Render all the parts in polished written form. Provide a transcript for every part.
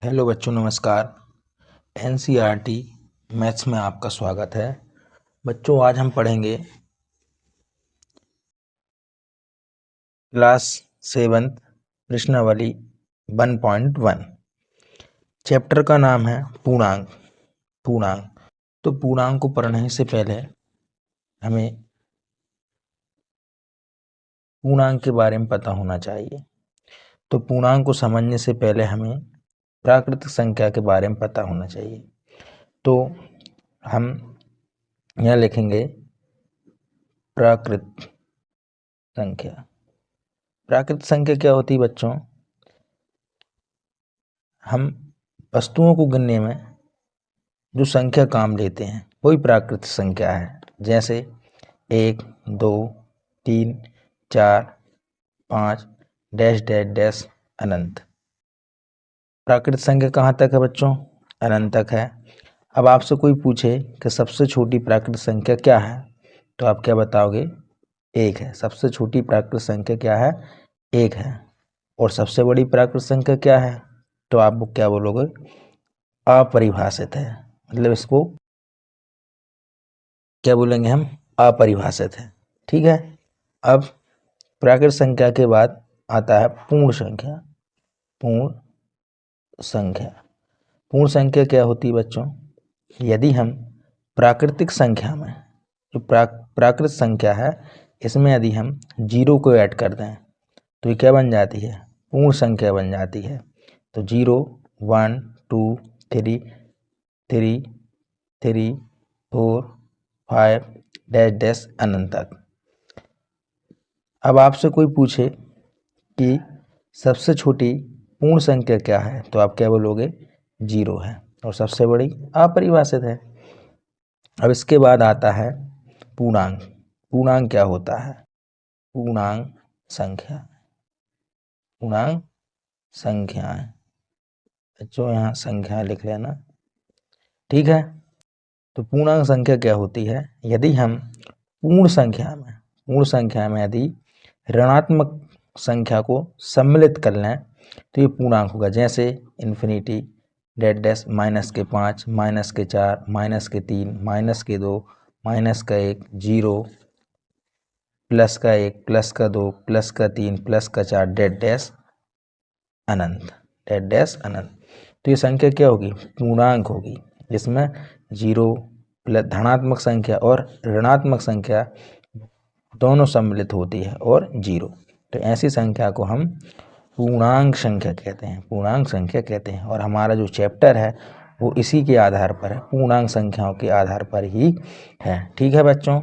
Hello बच्चों, नमस्कार। NCERT maths में आपका स्वागत है। बच्चों, आज हम पढ़ेंगे क्लास 7 प्रश्नावली 1.1। चैप्टर का नाम है पूर्णांक। तो पूर्णांक को पढ़ने से पहले हमें पूर्णांक के बारे में पता होना चाहिए। तो पूर्णांक को समझने से पहले हमें प्राकृतिक संख्या के बारे में पता होना चाहिए। तो हम यहाँ लिखेंगे प्राकृत संख्या। प्राकृत संख्या क्या होती है बच्चों? हम वस्तुओं को गिनने में जो संख्या काम लेते हैं वही प्राकृत संख्या है। जैसे 1, 2, 3, 4, 5 डैश डैश डैश अनंत। प्राकृत संख्या कहाँ तक है बच्चों? अनंत तक है। अब आपसे कोई पूछे कि सबसे छोटी प्राकृत संख्या क्या है, तो आप क्या बताओगे? 1 है। सबसे छोटी प्राकृत संख्या क्या है? 1 है। और सबसे बड़ी प्राकृत संख्या क्या है? तो आप क्या बोलोगे? अपरिभाषित है। मतलब इसको क्या बोलेंगे हम? अपरिभाषित है। ठीक है। अब प्राकृत संख्या के बाद आता है पूर्ण संख्या। पूर्ण संख्या क्या होती है बच्चों? यदि हम प्राकृतिक संख्या में जो प्राकृत संख्या है इसमें यदि हम 0 को ऐड कर दें तो ये क्या बन जाती है? पूर्ण संख्या बन जाती है। तो 0, 1, 2, 3, 4, 5 डैश डैश अनंत तक। अब आपसे कोई पूछे कि सबसे छोटी पूर्ण संख्या क्या है, तो आप क्या बोलोगे? 0 है। और सबसे बड़ी अपरिभाषित है। अब इसके बाद आता है पूर्णांक। पूर्णांक क्या होता है? पूर्णांक संख्याएं। बच्चों यहाँ संख्या लिख लेना, ठीक है। तो पूर्णांक संख्या क्या होती है? यदि हम पूर्ण संख्या में यदि ऋणात्मक संख्या को सम्मिलित कर लें तो ये पूर्णांक होगा। जैसे infinity, dash dash, -5, -4, -3, -2, -1, 0, +1, +2, +3, +4 dash dash अनंत। तो ये संख्या क्या होगी? पूर्णांक होगी, जिसमें 0 प्लस धनात्मक संख्या और ऋणात्मक संख्या दोनों सम्मिलित होती है और 0। तो ऐसी संख्या को हम पूर्णांक संख्या कहते हैं। और हमारा जो चैप्टर है वो इसी के आधार पर है, पूर्णांक संख्याओं के आधार पर ही है। ठीक है बच्चों,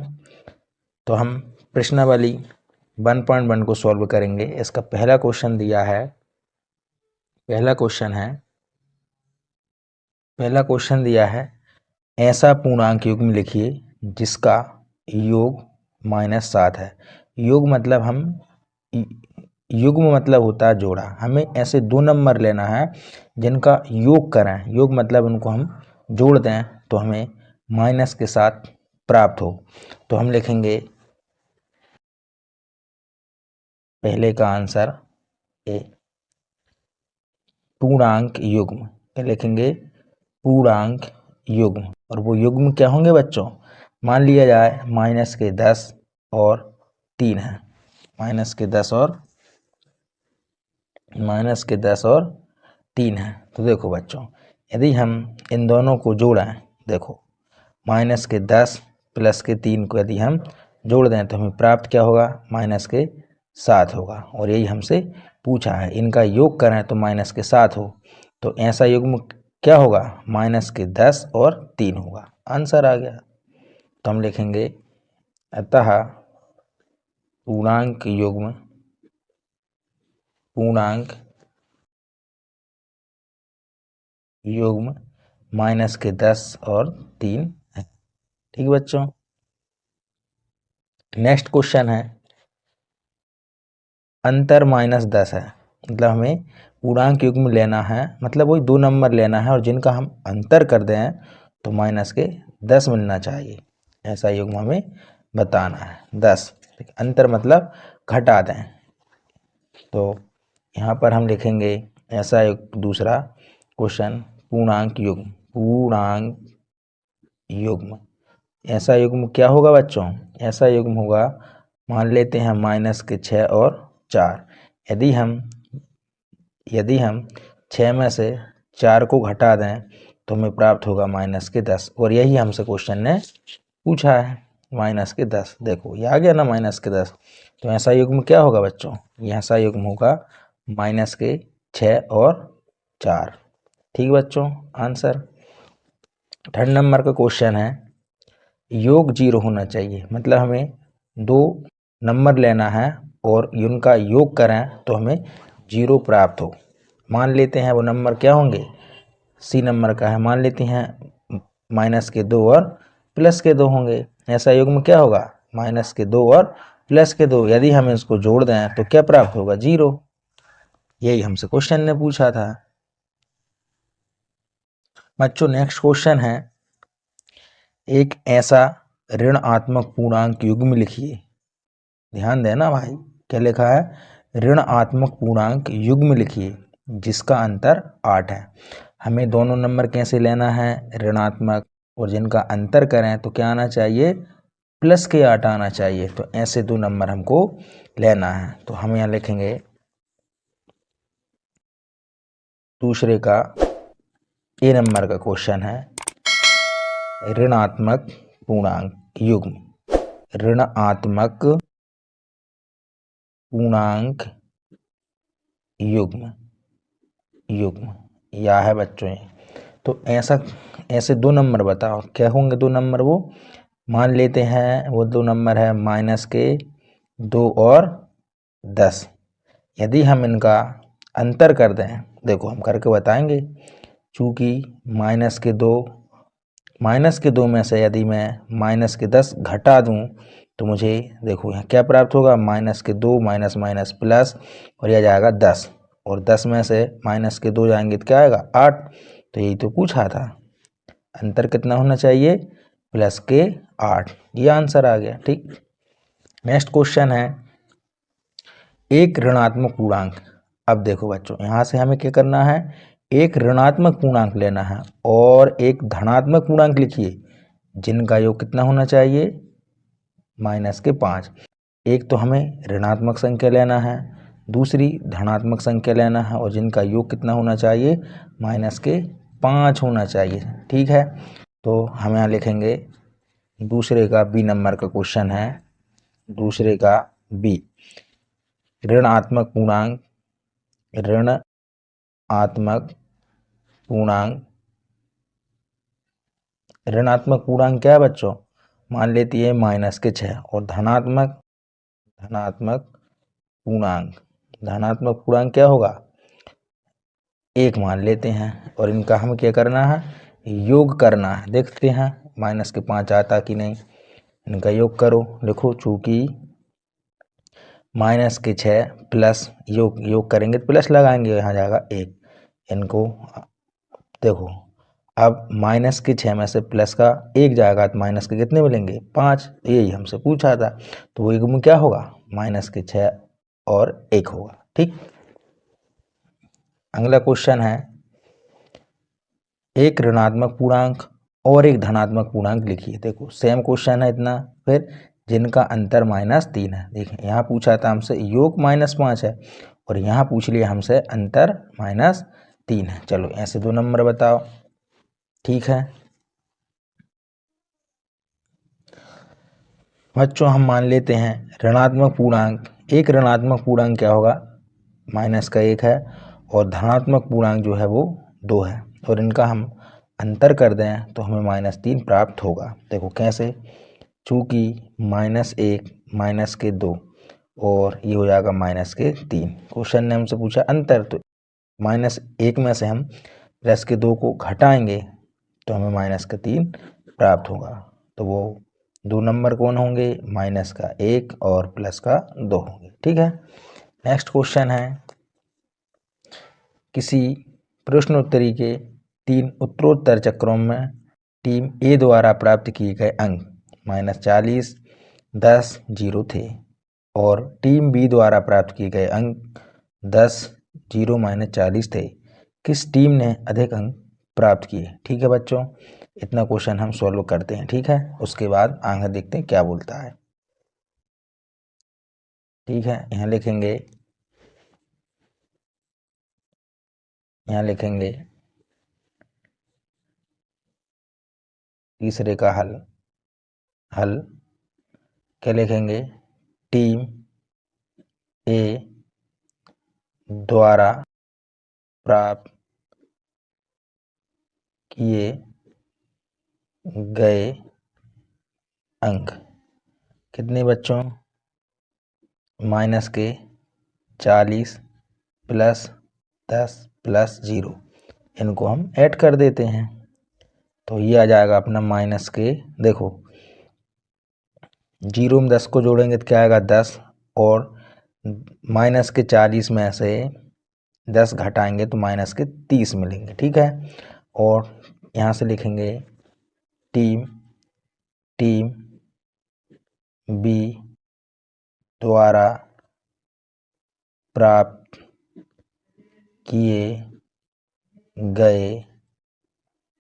तो हम प्रश्नावली 1.1 को सॉल्व करेंगे। इसका पहला क्वेश्चन दिया है, ऐसा पूर्णांक युग्म लिखिए जिसका योग -7 है। योग मतलब युग्म मतलब होता है जोड़ा। हमें ऐसे 2 नंबर लेना है जिनका योग करें। योग मतलब उनको हम जोड़ दें तो हमें माइनस के साथ प्राप्त हो। तो हम लिखेंगे पहले का आंसर ए, पूर्णांक युग्म। क्या लिखेंगे? पूर्णांक युग्म। और वो युग्म क्या होंगे बच्चों? मान लिया जाए -10 और 3 है। -10 और 3 है। तो देखो बच्चों, यदि हम इन दोनों को जोड़ें, देखो -10 + 3 को यदि हम जोड़ दें तो हमें प्राप्त क्या होगा? -7 होगा। और यही हमसे पूछा है, इनका योग करें तो -7 हो। तो ऐसा युग्म क्या होगा? -10 और 3 होगा। आंसर आ गया। तो हम लिखेंगे अतः पूर्णांक युग्म -10 और 3 है। ठीक बच्चों, नेक्स्ट क्वेश्चन है, अंतर -10 है। मतलब हमें पूर्णांक युग्म लेना है, मतलब वही 2 नंबर लेना है और जिनका हम अंतर कर दें तो -10 मिलना चाहिए। ऐसा युग्म हमें बताना है 10। अंतर मतलब घटा दें। तो यहाँ पर हम लिखेंगे ऐसा एक दूसरा क्वेश्चन पूर्णांक युग्म। पूर्णांक युग्म, ऐसा युग्म क्या होगा बच्चों? ऐसा युग्म होगा, मान लेते हैं -6 और 4। यदि हम 6 में से 4 को घटा दें तो हमें प्राप्त होगा -10, और यही हमसे क्वेश्चन ने पूछा है, -10। देखो ये आ गया ना -10। तो ऐसा युग्म क्या होगा बच्चों? ये ऐसा युग्म होगा -6 और 4। ठीक बच्चों, आंसर। 3rd नंबर का क्वेश्चन है, योग 0 होना चाहिए। मतलब हमें 2 नंबर लेना है और उनका योग करें तो हमें 0 प्राप्त हो। मान लेते हैं वो नंबर क्या होंगे? सी नंबर का है, मान लेते हैं -2 और +2 होंगे। ऐसा युग्म क्या होगा? -2 और +2। यदि हम इसको जोड़ दें तो क्या प्राप्त होगा? 0। यही हमसे क्वेश्चन ने पूछा था बच्चों। नेक्स्ट क्वेश्चन है, एक ऐसा ऋणात्मक पूर्णांक युग्म लिखिए। ध्यान देना भाई, क्या लिखा है? ऋणात्मक पूर्णांक युग्म लिखिए जिसका अंतर 8 है। हमें दोनों नंबर कैसे लेना है? ऋणात्मक, और जिनका अंतर करें तो क्या आना चाहिए? +8 आना चाहिए। तो ऐसे 2 नंबर हमको लेना है। तो हम यहाँ लिखेंगे दूसरे का ए नंबर का क्वेश्चन है, ऋणात्मक पूर्णांक युग्म। ऋणात्मक पूर्णांक युग्म या है बच्चों ये। तो ऐसे 2 नंबर बताओ, क्या होंगे 2 नंबर? वो मान लेते हैं वो 2 नंबर है -2 और 10। यदि हम इनका अंतर कर दें, देखो हम करके बताएंगे। चूँकि -2 में से यदि मैं -10 घटा दूं तो मुझे देखो यहाँ क्या प्राप्त होगा? -2 माइनस प्लस, और यह जाएगा 10, और 10 में से -2 जाएंगे तो क्या आएगा? 8। तो यही तो पूछा था, अंतर कितना होना चाहिए? +8। ये आंसर आ गया। ठीक, नेक्स्ट क्वेश्चन है, एक ऋणात्मक पूर्णांक। अब देखो बच्चों, यहाँ से हमें क्या करना है? एक ऋणात्मक पूर्णांक लेना है और एक धनात्मक पूर्णांक लिखिए जिनका योग कितना होना चाहिए? -5। एक तो हमें ऋणात्मक संख्या लेना है, दूसरी धनात्मक संख्या लेना है, और जिनका योग कितना होना चाहिए? -5 होना चाहिए। ठीक है, तो हम यहाँ लिखेंगे दूसरे का बी नंबर का क्वेश्चन है, दूसरे का बी, ऋणात्मक पूर्णांक क्या है बच्चों? मान लेती है -6, और धनात्मक पूर्णांक क्या होगा? 1 मान लेते हैं, और इनका हम क्या करना है? योग करना है। देखते हैं -5 आता कि नहीं। इनका योग करो, लिखो, चूँकि -6 प्लस योग करेंगे तो प्लस लगाएंगे, यहाँ जाएगा 1। इनको देखो, अब -6 में से प्लस का 1 जाएगा तो माइनस के कितने मिलेंगे? 5। यही हमसे पूछा था। तो वो युग्म क्या होगा? -6 और 1 होगा। ठीक, अगला क्वेश्चन है, एक ऋणात्मक पूर्णांक और एक धनात्मक पूर्णांक लिखिए। देखो सेम क्वेश्चन है इतना, फिर जिनका अंतर -3 है। देखिए यहाँ पूछा था हमसे योग -5 है, और यहाँ पूछ लिया हमसे अंतर -3 है। चलो ऐसे 2 नंबर बताओ। ठीक है बच्चों, हम मान लेते हैं ऋणात्मक पूर्णांक। एक ऋणात्मक पूर्णांक क्या होगा? -1 है, और धनात्मक पूर्णांक जो है वो 2 है, और इनका हम अंतर कर दें तो हमें -3 प्राप्त होगा। देखो कैसे? चूँकि -1 -2 और ये हो जाएगा -3। क्वेश्चन ने हमसे पूछा अंतर, तो -1 में से हम +2 को घटाएंगे तो हमें -3 प्राप्त होगा। तो वो 2 नंबर कौन होंगे? -1 और +2 होंगे। ठीक है, नेक्स्ट क्वेश्चन है, किसी प्रश्नोत्तरी के 3 उत्तरोत्तर चक्रों में टीम ए द्वारा प्राप्त किए गए अंक -40, 10, 0 थे, और टीम बी द्वारा प्राप्त किए गए अंक 10, 0, -40 थे। किस टीम ने अधिक अंक प्राप्त किए। ठीक है बच्चों, इतना क्वेश्चन हम सॉल्व करते हैं। ठीक है, उसके बाद आगे देखते हैं क्या बोलता है। ठीक है, यहाँ लिखेंगे तीसरे का हल क्या लिखेंगे, टीम ए द्वारा प्राप्त किए गए अंक कितने बच्चों, माइनस के 40 प्लस 10 प्लस 0, इनको हम ऐड कर देते हैं तो ये आ जाएगा अपना माइनस के, देखो 0 में 10 को जोड़ेंगे तो क्या आएगा 10, और माइनस के 40 में से 10 घटाएंगे तो माइनस के 30 मिलेंगे। ठीक है, और यहाँ से लिखेंगे टीम बी द्वारा प्राप्त किए गए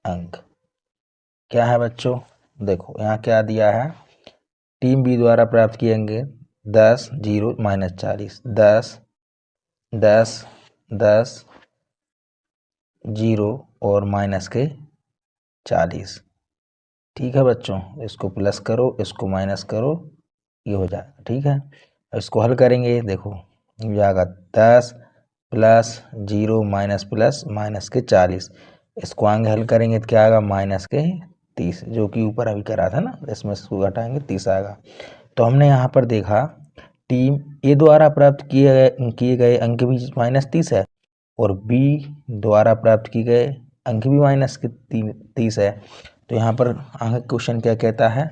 अंक क्या है बच्चों, देखो यहाँ क्या दिया है, टीम बी द्वारा प्राप्त किएंगे 10 0 माइनस 40, 10 10 10 0 और माइनस के 40। ठीक है बच्चों, इसको प्लस करो इसको माइनस करो, ये हो जाएगा। ठीक है, इसको हल करेंगे, देखो हो जाएगा 10 प्लस 0 माइनस प्लस माइनस के 40, इसको आगे हल करेंगे तो क्या आएगा माइनस के 30, जो कि ऊपर अभी करा था ना, इसमें इसको घटाएंगे 30 आएगा। तो हमने यहाँ पर देखा टीम ए द्वारा प्राप्त किए गए अंक भी माइनस 30 है और बी द्वारा प्राप्त किए गए अंक भी माइनस के 30 है। तो यहाँ पर आगे क्वेश्चन क्या कहता है,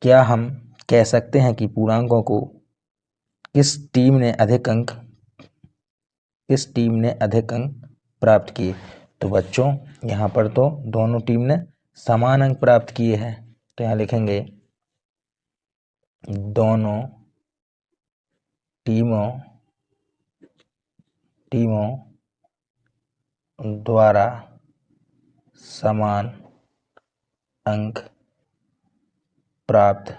क्या हम कह सकते हैं कि पूर्णांकों को किस टीम ने अधिक अंक प्राप्त किए। तो बच्चों यहाँ पर तो दोनों टीम ने समान अंक प्राप्त किए हैं, तो यहाँ लिखेंगे दोनों टीमों द्वारा समान अंक प्राप्त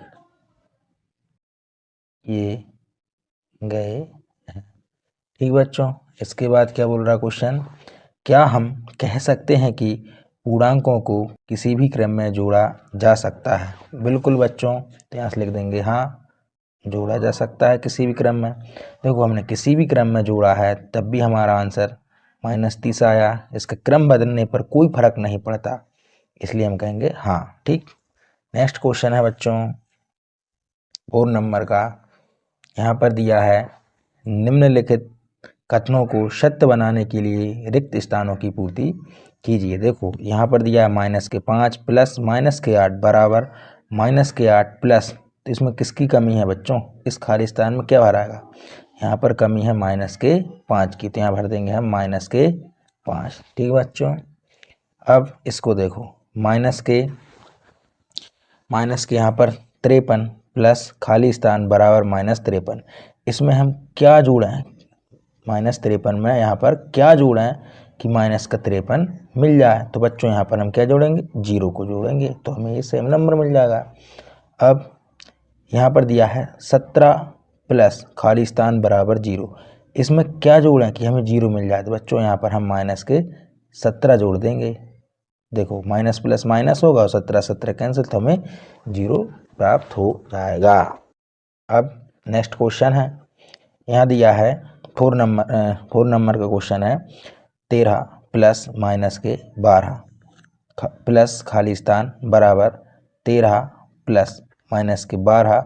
किए गए हैं। ठीक बच्चों, इसके बाद क्या बोल रहा क्वेश्चन, क्या हम कह सकते हैं कि पूर्णांकों को किसी भी क्रम में जोड़ा जा सकता है। बिल्कुल बच्चों, तो यहाँ से लिख देंगे हाँ जोड़ा जा सकता है किसी भी क्रम में। देखो हमने किसी भी क्रम में जोड़ा है तब भी हमारा आंसर माइनस 30 आया, इसका क्रम बदलने पर कोई फर्क नहीं पड़ता, इसलिए हम कहेंगे हाँ। ठीक, नेक्स्ट क्वेश्चन है बच्चों 4 नंबर का, यहाँ पर दिया है निम्नलिखित कथनों को सत्य बनाने के लिए रिक्त स्थानों की पूर्ति कीजिए। देखो यहाँ पर दिया है माइनस के 5 प्लस माइनस के 8 बराबर माइनस के 8 प्लस, तो इसमें किसकी कमी है बच्चों, इस खाली स्थान में क्या भराएगा, यहाँ पर कमी है माइनस के 5 की, तो यहाँ भर देंगे हम माइनस के 5। ठीक बच्चों, अब इसको देखो माइनस के यहाँ पर 53 प्लस खाली स्थान बराबर माइनस 53, इसमें हम क्या जोड़ें, माइनस 53 में यहाँ पर क्या जोड़ें कि माइनस का 53 मिल जाए। तो बच्चों यहाँ पर हम क्या जोड़ेंगे, 0 को जोड़ेंगे तो हमें ये सेम नंबर मिल जाएगा। अब यहाँ पर दिया है 17 प्लस खाली स्थान बराबर 0, इसमें क्या जोड़ें कि हमें 0 मिल जाए। तो बच्चों यहाँ पर हम माइनस के 17 जोड़ देंगे, देखो माइनस प्लस माइनस होगा और 17 17 कैंसिल, तो हमें 0 प्राप्त हो जाएगा। अब नेक्स्ट क्वेश्चन है, यहाँ दिया है 4 नंबर का क्वेश्चन है 13 प्लस माइनस के 12 प्लस खाली स्थान बराबर 13 प्लस माइनस के 12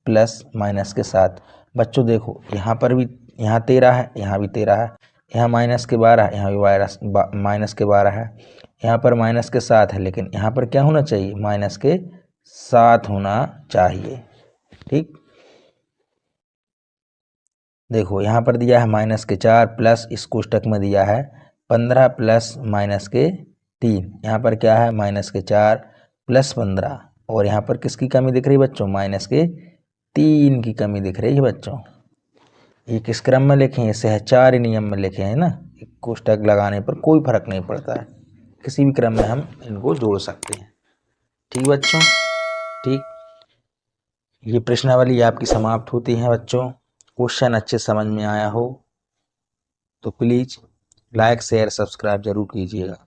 प्लस माइनस के 7। बच्चों देखो यहाँ पर भी यहाँ 13 है, यहाँ भी 13 है, यहाँ माइनस के 12 यहाँ भी माइनस के 12 है, यहाँ पर माइनस के 7 है, लेकिन यहाँ पर क्या होना चाहिए, माइनस के 7 होना चाहिए। ठीक, देखो यहाँ पर दिया है माइनस के 4 प्लस इस कोष्टक में दिया है 15 प्लस माइनस के 3, यहाँ पर क्या है माइनस के 4 प्लस 15, और यहाँ पर किसकी कमी दिख रही है बच्चों, माइनस के 3 की कमी दिख रही है बच्चों। ये किस क्रम में लिखे हैं, सहचार्य नियम में लिखे हैं ना, कोष्ठक लगाने पर कोई फर्क नहीं पड़ता है, किसी भी क्रम में हम इनको जोड़ सकते हैं। ठीक बच्चों, ठीक। ये प्रश्नावली आपकी समाप्त होती है बच्चों। क्वेश्चन अच्छे समझ में आया हो तो प्लीज़ लाइक शेयर सब्सक्राइब जरूर कीजिएगा।